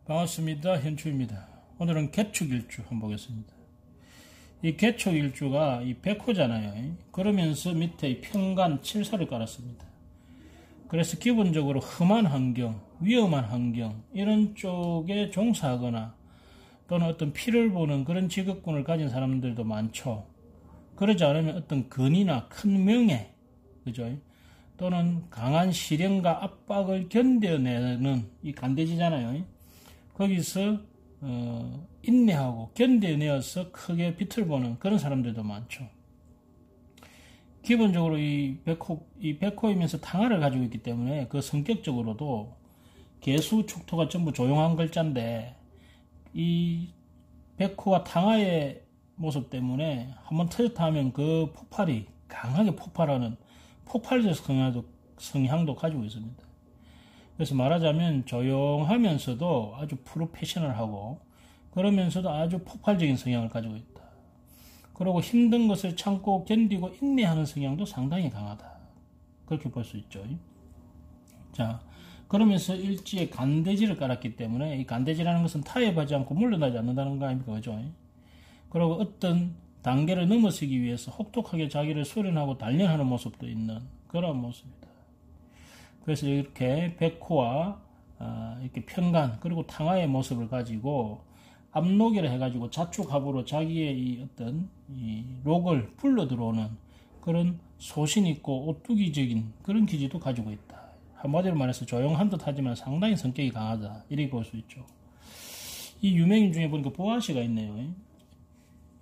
반갑습니다. 현추입니다. 오늘은 개축일주 한번 보겠습니다. 이 개축일주가 이 백호잖아요. 그러면서 밑에 이 평간 칠사를 깔았습니다. 그래서 기본적으로 험한 환경, 위험한 환경 이런 쪽에 종사하거나 또는 어떤 피를 보는 그런 직업군을 가진 사람들도 많죠. 그러지 않으면 어떤 근이나 큰 명예, 그죠? 또는 강한 시련과 압박을 견뎌내는 이 간대지잖아요. 거기서 인내하고 견뎌내어서 크게 빛을 보는 그런 사람들도 많죠. 기본적으로 이 백호이면서 탕화를 가지고 있기 때문에 그 성격적으로도 개수, 축토가 전부 조용한 글자인데 이 백호와 탕화의 모습 때문에 한번 터졌다 하면 그 폭발이 강하게 폭발하는 폭발적 성향도 가지고 있습니다. 그래서 말하자면 조용하면서도 아주 프로페셔널하고 그러면서도 아주 폭발적인 성향을 가지고 있다. 그리고 힘든 것을 참고 견디고 인내하는 성향도 상당히 강하다. 그렇게 볼 수 있죠. 자, 그러면서 일지에 간대지를 깔았기 때문에 이 간대지라는 것은 타협하지 않고 물러나지 않는다는 거 아닙니까? 그죠? 그리고 어떤 단계를 넘어서기 위해서 혹독하게 자기를 수련하고 단련하는 모습도 있는 그런 모습이다. 그래서 이렇게 백호와 이렇게 평간 그리고 탕화의 모습을 가지고 압록이라 해가지고 자축합으로 자기의 이 어떤 이 록을 불러 들어오는 그런 소신 있고 오뚜기적인 그런 기질도 가지고 있다. 한마디로 말해서 조용한 듯 하지만 상당히 성격이 강하다. 이렇게 볼 수 있죠. 이 유명인 중에 보니까 보아씨가 있네요.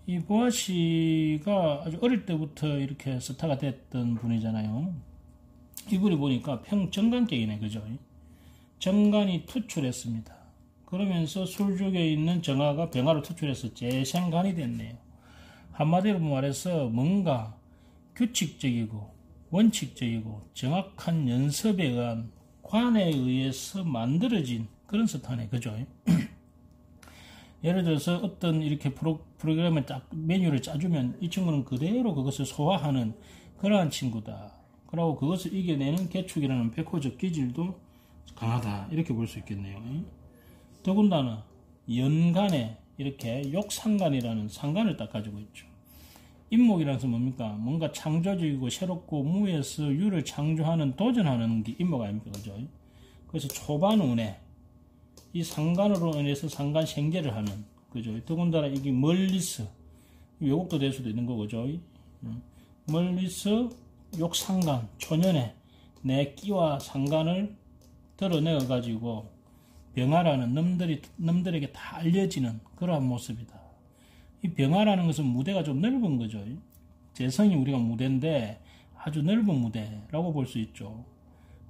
이 보아씨가 아주 어릴 때부터 이렇게 스타가 됐던 분이잖아요. 이분이 보니까 정관격이네, 그죠? 정관이 투출했습니다. 그러면서 술죽에 있는 정화가 병화로 투출해서 재생관이 됐네요. 한마디로 말해서 뭔가 규칙적이고 원칙적이고 정확한 연습에 의한 관에 의해서 만들어진 그런 스타네, 그죠? 예를 들어서 어떤 이렇게 프로그램을 메뉴를 짜주면 이 친구는 그대로 그것을 소화하는 그러한 친구다. 그리고 그것을 이겨내는 개축이라는 백호적 기질도 강하다. 이렇게 볼 수 있겠네요. 더군다나 연간에 이렇게 욕상간이라는 상간을 딱 가지고 있죠. 임목이라는 것은 뭡니까? 뭔가 창조적이고 새롭고 무에서 유를 창조하는 도전하는 게 임목 아닙니까? 그죠? 그래서 초반운에 이 상간으로 인해서 상간 생재를 하는, 그죠? 더군다나 이게 멀리서, 요것도 될 수도 있는 거죠. 멀리서 욕상간, 초년에 내 끼와 상간을 드러내어가지고 병화라는 놈들에게 다 알려지는 그러한 모습이다. 이 병화라는 것은 무대가 좀 넓은 거죠. 재성이 우리가 무대인데 아주 넓은 무대라고 볼 수 있죠.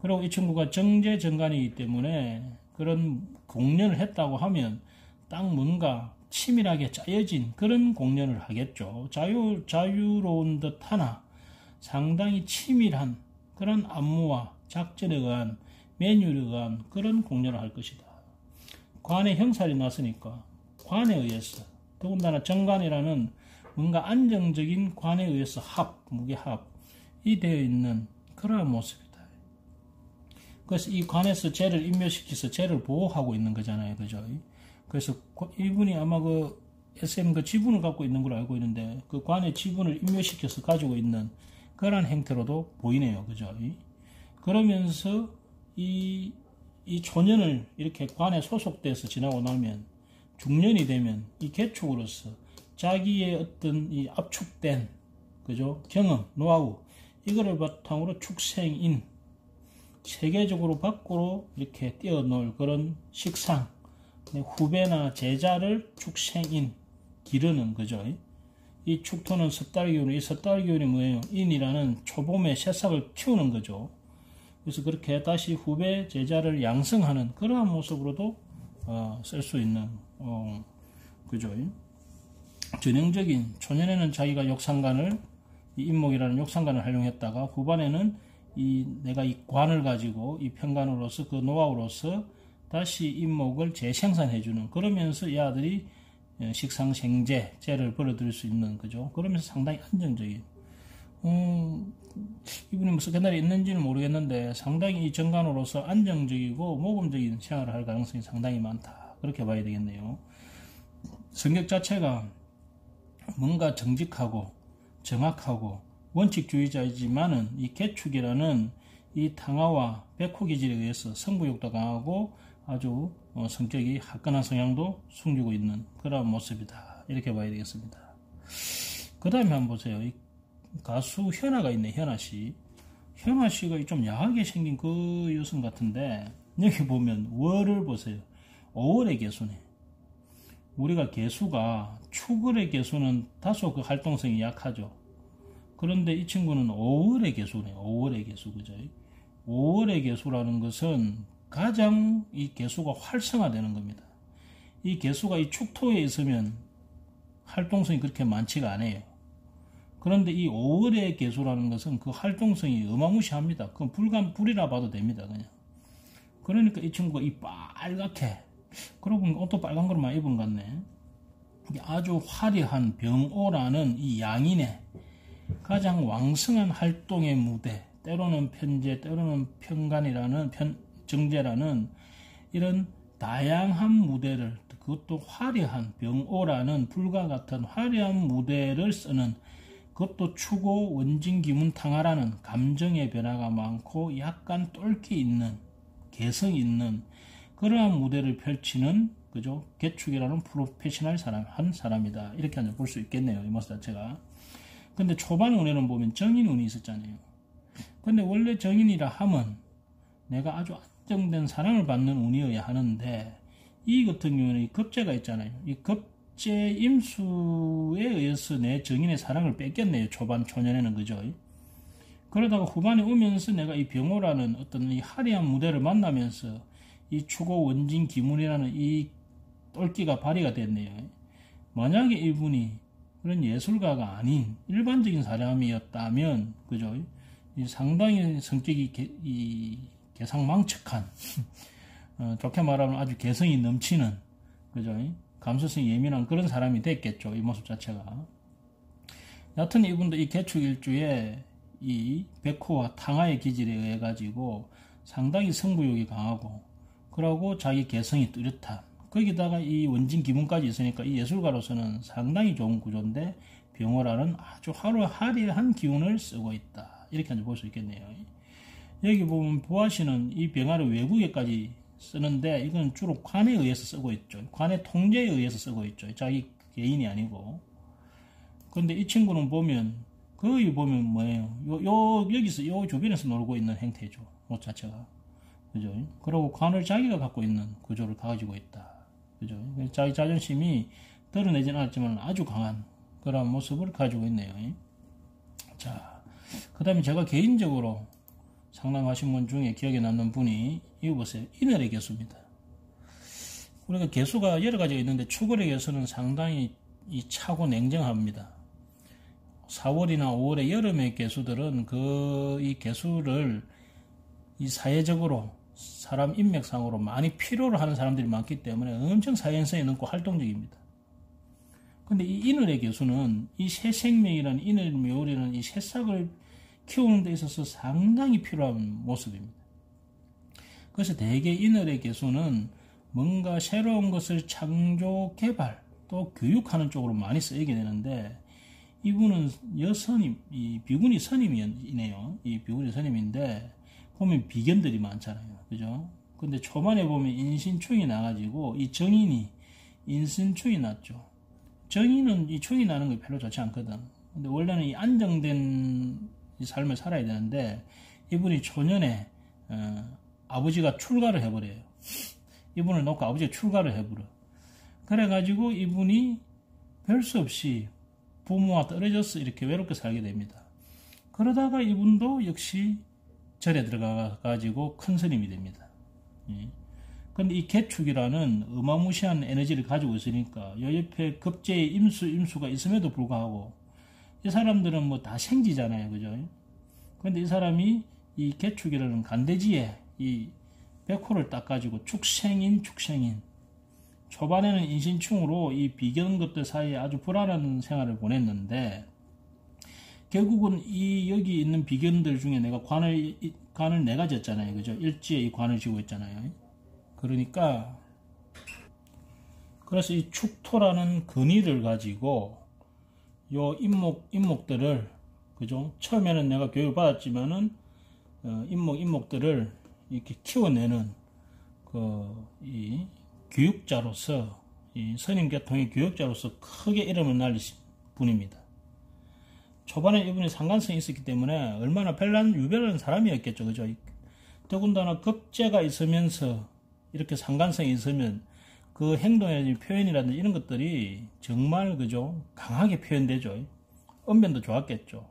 그리고 이 친구가 정제정관이기 때문에 그런 공연을 했다고 하면 딱 뭔가 치밀하게 짜여진 그런 공연을 하겠죠. 자유로운 듯 하나 상당히 치밀한 그런 안무와 작전에 의한 메뉴에 의한 그런 공연을 할 것이다. 관의 형살이 났으니까 관에 의해서 더군다나 정관이라는 뭔가 안정적인 관에 의해서 무게합이 되어 있는 그러한 모습이다. 그래서 이 관에서 죄를 인멸시켜서 죄를 보호하고 있는 거잖아요. 그죠? 그래서 이분이 아마 그 SM 그 지분을 갖고 있는 걸로 알고 있는데 그 관의 지분을 인멸시켜서 가지고 있는 그러한 형태로도 보이네요. 그죠? 그러면서 이 초년을 이렇게 관에 소속돼서 지나고 나면 중년이 되면 이 개축으로서 자기의 어떤 이 압축된 그죠? 경험, 노하우 이거를 바탕으로 축생인 세계적으로 밖으로 이렇게 띄어놓을 그런 식상 후배나 제자를 축생인 기르는 거죠. 이 축토는 섣달기운, 이 섣달기운이 뭐예요? 인이라는 초봄의 새싹을 키우는 거죠. 그래서 그렇게 다시 후배 제자를 양성하는 그러한 모습으로도 쓸 수 있는 그죠? 전형적인 초년에는 자기가 욕상관을 이 임목이라는 욕상관을 활용했다가 후반에는 내가 이 관을 가지고 이 평관으로서 그 노하우로서 다시 임목을 재생산해주는 그러면서 이 아들이 식상생재를 벌어들일 수 있는 거죠. 그러면서 상당히 안정적인 이분이 무슨 개날이 있는지는 모르겠는데 상당히 이 정관으로서 안정적이고 모범적인 생활을 할 가능성이 상당히 많다. 그렇게 봐야 되겠네요. 성격 자체가 뭔가 정직하고 정확하고 원칙주의자이지만은 이 개축이라는 이 탕화와 백호 기질에 의해서 승부욕도 강하고 아주 성격이 화끈한 성향도 숨기고 있는 그런 모습이다. 이렇게 봐야 되겠습니다. 그 다음에 한번 보세요. 이 가수 현아가 있네. 현아씨. 현아씨가 좀 야하게 생긴 그 여성 같은데 여기 보면 월을 보세요. 5월의 개수네. 우리가 개수가 축월의 개수는 다소 그 활동성이 약하죠. 그런데 이 친구는 5월의 개수네. 5월의 개수. 그죠? 5월의 개수라는 것은 가장 이 개수가 활성화되는 겁니다. 이 개수가 이 축토에 있으면 활동성이 그렇게 많지가 않아요. 그런데 이 5월의 개수라는 것은 그 활동성이 어마무시합니다. 그건 불이라 봐도 됩니다. 그냥. 그러니까 이 친구가 이 빨갛게, 그러고 보면 옷도 빨간 걸만 입은 것 같네. 아주 화려한 병오라는 이 양인의 가장 왕성한 활동의 무대, 때로는 편제, 때로는 정제라는 이런 다양한 무대를, 그것도 화려한 병오라는 불과 같은 화려한 무대를 쓰는, 그것도 추고 원진기문탕하라는 감정의 변화가 많고 약간 똘끼 있는, 개성 있는 그러한 무대를 펼치는 그죠? 개축이라는 프로페셔널 한 사람이다. 이렇게 볼 수 있겠네요. 이 모습 자체가. 근데 초반 운에는 보면 정인 운이 있었잖아요. 근데 원래 정인이라 하면 내가 아주 안정된 사랑을 받는 운이어야 하는데 이 같은 경우는 이 급제가 있잖아요. 이 급제 임수에 의해서 내 정인의 사랑을 뺏겼네요. 초년에는 그죠? 그러다가 후반에 오면서 내가 이 병호라는 어떤 이 화려한 무대를 만나면서 이 추고 원진 기문이라는 이 똘끼가 발휘가 됐네요. 만약에 이분이 그런 예술가가 아닌 일반적인 사람이었다면, 그죠? 상당히 성격이 개상망측한, 좋게 말하면 아주 개성이 넘치는, 그죠? 감수성이 예민한 그런 사람이 됐겠죠. 이 모습 자체가. 여하튼 이분도 이 개축일주에 이 백호와 탕화의 기질에 의해 가지고 상당히 승부욕이 강하고, 그러고 자기 개성이 뚜렷한, 거기다가 이 원진 기문까지 있으니까 이 예술가로서는 상당히 좋은 구조인데 병호라는 아주 화려한 기운을 쓰고 있다. 이렇게 볼 수 있겠네요. 여기 보면 보아씨는 이 병화를 외국에까지 쓰는데 이건 주로 관에 의해서 쓰고 있죠. 관의 통제에 의해서 쓰고 있죠. 자기 개인이 아니고. 근데 이 친구는 보면 거의 보면 뭐예요? 여기서 요 주변에서 놀고 있는 행태죠. 옷 자체가. 그죠? 그리고 관을 자기가 갖고 있는 구조를 가지고 있다. 그죠? 자기 자존심이 드러내지는 않았지만 아주 강한 그런 모습을 가지고 있네요. 자, 그 다음에 제가 개인적으로 상담하신 분 중에 기억에 남는 분이 이거 보세요. 인월의 개수입니다. 우리가 개수가 여러 가지가 있는데 축월의 개수는 상당히 이 차고 냉정합니다. 4월이나 5월의 여름의 개수들은 이 개수를 이 사회적으로 사람 인맥상으로 많이 필요로 하는 사람들이 많기 때문에 엄청 사회성이 넘고 활동적입니다. 근데 이 인월의 개수는 이 새생명이라는 인월묘이라는 이 새싹을 키우는 데 있어서 상당히 필요한 모습입니다. 그래서 대개 인월의 개수는 뭔가 새로운 것을 창조, 개발, 또 교육하는 쪽으로 많이 쓰이게 되는데 이분은 이 비군이 선임이네요. 이 비군이 선임인데 보면 비견들이 많잖아요. 그죠? 근데 초반에 보면 인신충이 나가지고 이 정인이 인신충이 났죠. 정인은 이 충이 나는 게 별로 좋지 않거든. 근데 원래는 이 안정된 이 삶을 살아야 되는데 이분이 초년에 아버지가 출가를 해버려요. 이분을 놓고 아버지가 출가를 해버려. 그래가지고 이분이 별 수 없이 부모와 떨어져서 이렇게 외롭게 살게 됩니다. 그러다가 이분도 역시 절에 들어가가지고 큰 스님이 됩니다. 근데 이 개축이라는 어마무시한 에너지를 가지고 있으니까 요 옆에 급제의 임수가 있음에도 불구하고 이 사람들은 뭐 다 생지잖아요. 그죠? 근데 이 사람이 이 개축이라는 간대지에 이 백호를 닦아가지고 축생인 초반에는 인신충으로 이 비견 것들 사이에 아주 불안한 생활을 보냈는데 결국은 이 여기 있는 비견들 중에 내가 관을 내가 졌잖아요. 그죠? 일지에 이 관을 지고 있잖아요. 그러니까 그래서 이 축토라는 근위를 가지고 요 인목들을, 그죠? 처음에는 내가 교육을 받았지만은, 인목들을 이렇게 키워내는, 이 교육자로서, 이 선임계통의 교육자로서 크게 이름을 날리신 분입니다. 초반에 이분이 상관성이 있었기 때문에 얼마나 유별난 사람이었겠죠, 그죠? 더군다나 급제가 있으면서 이렇게 상관성이 있으면 그 행동의 표현이라든지 이런 것들이 정말, 그죠? 강하게 표현되죠. 언변도 좋았겠죠.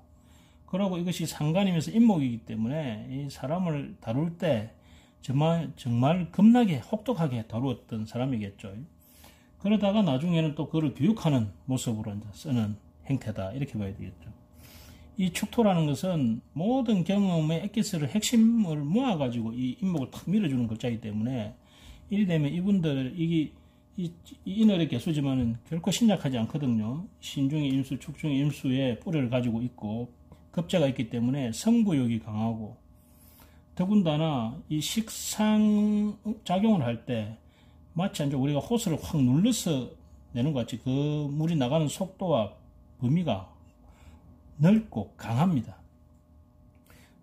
그러고 이것이 상관이면서 인목이기 때문에 이 사람을 다룰 때 정말 겁나게 혹독하게 다루었던 사람이겠죠. 그러다가 나중에는 또 그를 교육하는 모습으로 이제 쓰는 행태다, 이렇게 봐야 되겠죠. 이 축토라는 것은 모든 경험의 엑기스를, 핵심을 모아가지고 이 인목을 탁 밀어주는 글자이기 때문에, 이리 되면 이분들, 이 인월의 개수지만은 결코 신약하지 않거든요. 신중의 임수, 축중의 임수의 뿌리를 가지고 있고, 급제가 있기 때문에 성부욕이 강하고, 더군다나 이 식상 작용을 할 때 마치 이제 우리가 호스를 확 눌러서 내는 것 같이 그 물이 나가는 속도와 범위가 넓고 강합니다.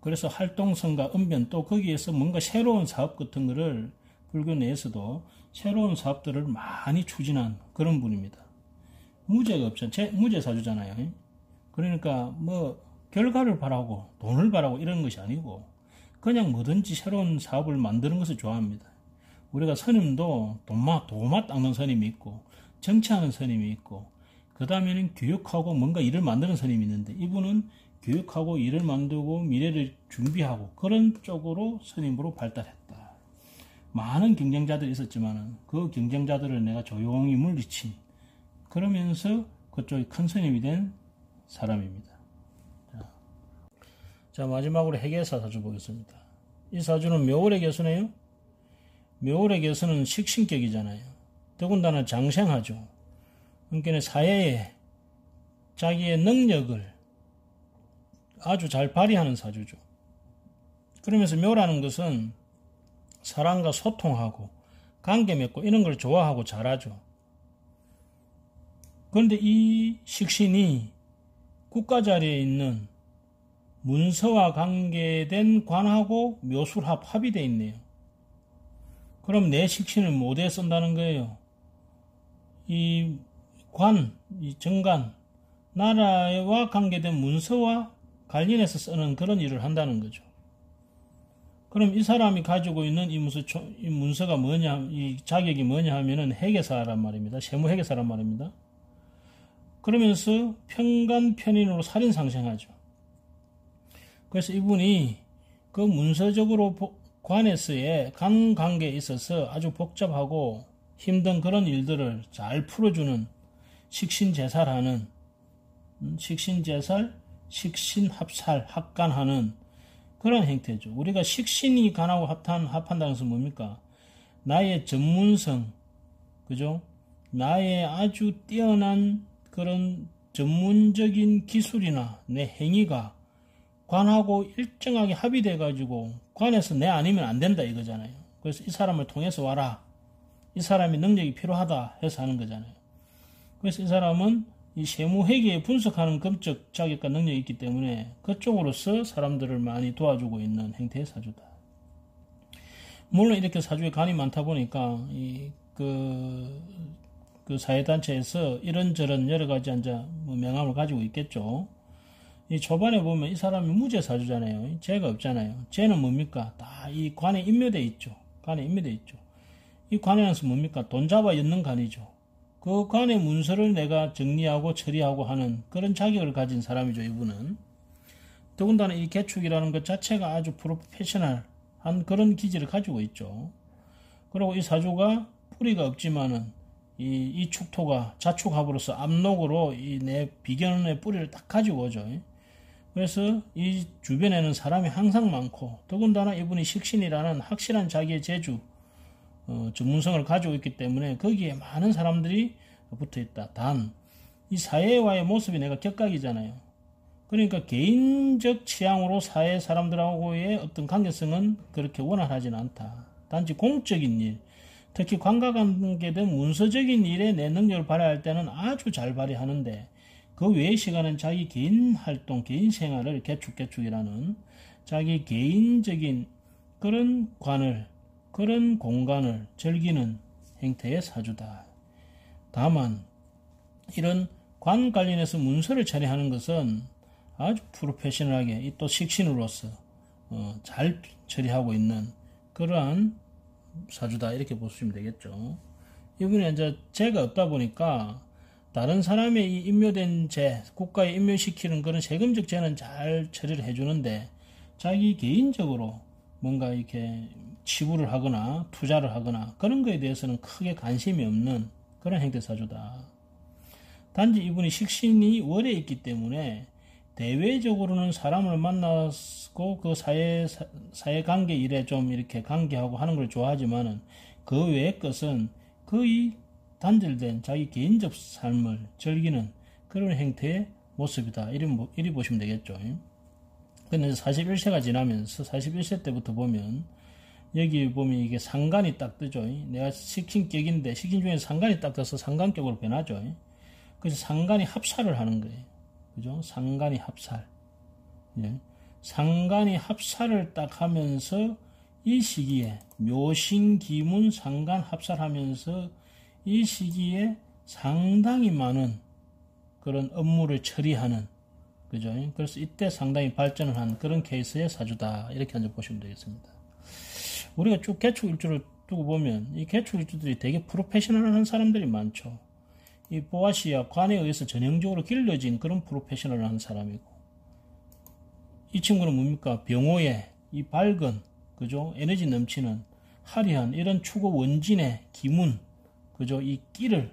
그래서 활동성과 언변, 또 거기에서 뭔가 새로운 사업 같은 거를 불교 내에서도 새로운 사업들을 많이 추진한 그런 분입니다. 무죄가 없잖아요. 무죄사주잖아요. 그러니까 뭐 결과를 바라고 돈을 바라고 이런 것이 아니고 그냥 뭐든지 새로운 사업을 만드는 것을 좋아합니다. 우리가 스님도 도마 닦는 스님이 있고 정치하는 스님이 있고, 그 다음에는 교육하고 뭔가 일을 만드는 스님이 있는데, 이분은 교육하고 일을 만들고 미래를 준비하고 그런 쪽으로 스님으로 발달했다. 많은 경쟁자들이 있었지만 그 경쟁자들을 내가 조용히 물리친, 그러면서 그쪽이 큰 스님이 된 사람입니다. 자, 마지막으로 해계사 사주 보겠습니다. 이 사주는 묘월의 개수네요. 묘월의 개수는 식신격이잖아요. 더군다나 장생하죠. 그러니까 사회에 자기의 능력을 아주 잘 발휘하는 사주죠. 그러면서 묘라는 것은 사람과 소통하고 관계 맺고 이런 걸 좋아하고 잘하죠. 그런데 이 식신이 국가 자리에 있는 문서와 관계된 관하고 묘술합, 합이 되어 있네요. 그럼 내 식신을 뭐에 쓴다는 거예요? 이 정관, 나라와 관계된 문서와 관련해서 쓰는 그런 일을 한다는 거죠. 그럼 이 사람이 가지고 있는 이 문서가 뭐냐, 이 자격이 뭐냐 하면은 회계사란 말입니다. 세무회계사란 말입니다. 그러면서 편간편인으로 살인상생하죠. 그래서 이분이 그 문서적으로 관에서의 관계에 있어서 아주 복잡하고 힘든 그런 일들을 잘 풀어주는 식신제살하는, 식신제살, 식신합살, 합간하는 그런 형태죠. 우리가 식신이 간하고 합한다는 것은 뭡니까? 나의 전문성, 그죠? 나의 아주 뛰어난 그런 전문적인 기술이나 내 행위가 관하고 일정하게 합의돼 가지고 관에서 내 아니면 안 된다 이거잖아요. 그래서 이 사람을 통해서 와라, 이 사람의 능력이 필요하다 해서 하는 거잖아요. 그래서 이 사람은 이 세무회계에 분석하는 검적 자격과 능력이 있기 때문에 그쪽으로서 사람들을 많이 도와주고 있는 형태의 사주다. 물론 이렇게 사주에 간이 많다 보니까 그 사회단체에서 이런저런 여러 가지 명함을 가지고 있겠죠. 이 초반에 보면 이 사람이 무죄 사주잖아요. 죄가 없잖아요. 죄는 뭡니까? 다 이 관에 인묘되어 있죠. 관에 인묘되어 있죠. 이 관이라는 것은 뭡니까? 돈 잡아 엮는 관이죠. 그 관의 문서를 내가 정리하고 처리하고 하는 그런 자격을 가진 사람이죠, 이분은. 더군다나 이 개축이라는 것 자체가 아주 프로페셔널한 그런 기질을 가지고 있죠. 그리고 이 사주가 뿌리가 없지만은 이 축토가 자축합으로서 압록으로 이 내 비견의 뿌리를 딱 가지고 오죠. 그래서 이 주변에는 사람이 항상 많고, 더군다나 이분이 식신이라는 확실한 자기의 재주, 전문성을 가지고 있기 때문에 거기에 많은 사람들이 붙어 있다. 단, 이 사회와의 모습이 내가 격각이잖아요. 그러니까 개인적 취향으로 사회 사람들하고의 어떤 관계성은 그렇게 원활하지는 않다. 단지 공적인 일, 특히 관계관계 등 문서적인 일에 내 능력을 발휘할 때는 아주 잘 발휘하는데 그 외의 시간은 자기 개인 활동, 개인 생활을 개축이라는 자기 개인적인 그런 관을, 그런 공간을 즐기는 행태의 사주다. 다만 이런 관 관련해서 문서를 처리하는 것은 아주 프로페셔널하게 또 식신으로서 잘 처리하고 있는 그러한 사주다 이렇게 보시면 되겠죠. 이분은 이제 죄가 없다 보니까 다른 사람의 이 임묘된 죄, 국가에 임묘시키는 그런 세금적 죄는 잘 처리를 해주는데 자기 개인적으로 뭔가 이렇게 치부를 하거나 투자를 하거나 그런 거에 대해서는 크게 관심이 없는 그런 행태사주다. 단지 이분이 식신이 월에 있기 때문에 대외적으로는 사람을 만나고 그 사회관계 일에 좀 이렇게 관계하고 하는 걸 좋아하지만은 그 외의 것은 거의 단절된 자기 개인적 삶을 즐기는 그런 행태의 모습이다. 이리 보시면 되겠죠. 근데 41세가 지나면서 41세 때부터 보면 여기 보면 이게 상간이 딱 뜨죠. 내가 식신격인데 식신 중에 상간이 딱 떠서 상간격으로 변하죠. 그래서 상간이 합살을 하는 거예요. 그죠? 상간이 합살. 예. 상간이 합살을 딱 하면서 이 시기에 묘신기문 상간 합살하면서 이 시기에 상당히 많은 그런 업무를 처리하는 그죠? 그래서 이때 상당히 발전을 한 그런 케이스의 사주다. 이렇게 한번 보시면 되겠습니다. 우리가 쭉 개축일주를 두고 보면 이 개축일주들이 되게 프로페셔널한 사람들이 많죠. 이 보아시아 관에 의해서 전형적으로 길러진 그런 프로페셔널한 사람이고 이 친구는 뭡니까? 병호의 이 밝은 그죠? 에너지 넘치는 화려한 이런 추구 원진의 기문 그죠? 이 끼를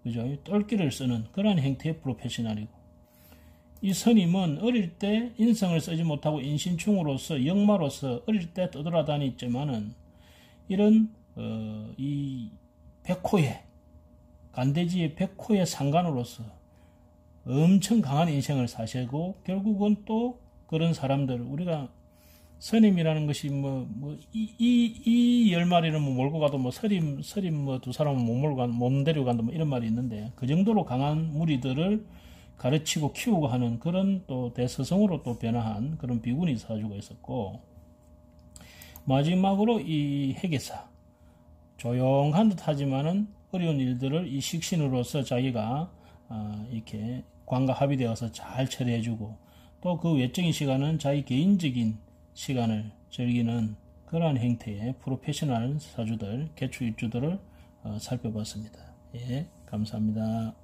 그죠? 이 똘끼를 쓰는 그런 형태의 프로페셔널이고 이 스님은 어릴 때 인성을 쓰지 못하고 인신충으로서 역마로서 어릴 때 떠돌아다녔지만은 이런 이 백호의 간대지의 백호의 상관으로서 엄청 강한 인생을 사시고 결국은 또 그런 사람들 우리가 스님이라는 것이 이 10마리는 몰고 가도 스님 두 사람은 못 데리고 간다 이런 말이 있는데 그 정도로 강한 무리들을 가르치고 키우고 하는 그런 또 대스승으로 또 변화한 그런 비군이 사주가 있었고 마지막으로 이 해계사 조용한 듯 하지만은 어려운 일들을 이 식신으로서 자기가 이렇게 관과 합의되어서 잘 처리해주고 또 그 외적인 시간은 자기 개인적인 시간을 즐기는 그러한 형태의 프로페셔널 사주들, 개축일주들을 살펴봤습니다. 예, 감사합니다.